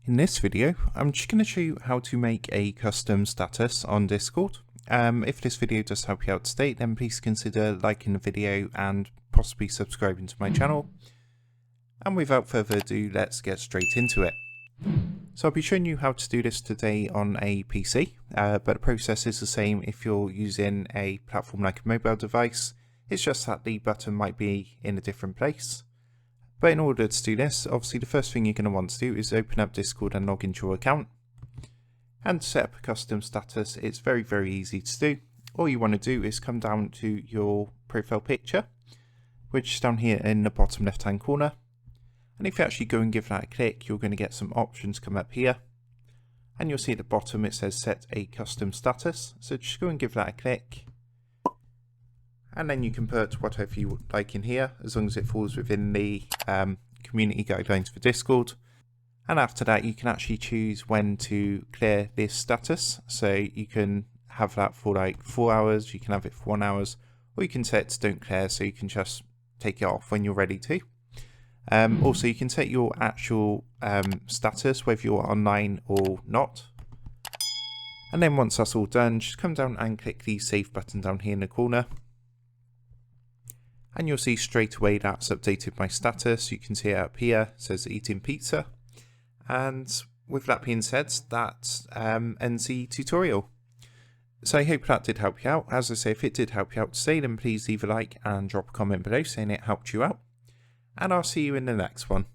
In this video, I'm just going to show you how to make a custom status on Discord. If this video does help you out today, then please consider liking the video and possibly subscribing to my channel. And without further ado, let's get straight into it. So I'll be showing you how to do this today on a PC, but the process is the same if you're using a platform like a mobile device. It's just that the button might be in a different place. But in order to do this, obviously the first thing you're going to want to do is open up Discord and log into your account. And to set up a custom status, it's very easy to do. All you want to do is come down to your profile picture, which is down here in the bottom left hand corner. And if you actually go and give that a click, you're going to get some options come up here. And you'll see at the bottom it says set a custom status. So just go and give that a click. And then you can put whatever you like in here, as long as it falls within the community guidelines for Discord. And after that, you can actually choose when to clear this status. So you can have that for like 4 hours, you can have it for 1 hour, or you can set it to don't clear, so you can just take it off when you're ready to. Also, you can set your actual status, whether you're online or not. And then once that's all done, just come down and click the save button down here in the corner. And you'll see straight away that's updated my status. You can see it up here, it says eating pizza. And with that being said, that ends the tutorial. So I hope that did help you out. As I say, if it did help you out today, then please leave a like and drop a comment below saying it helped you out. And I'll see you in the next one.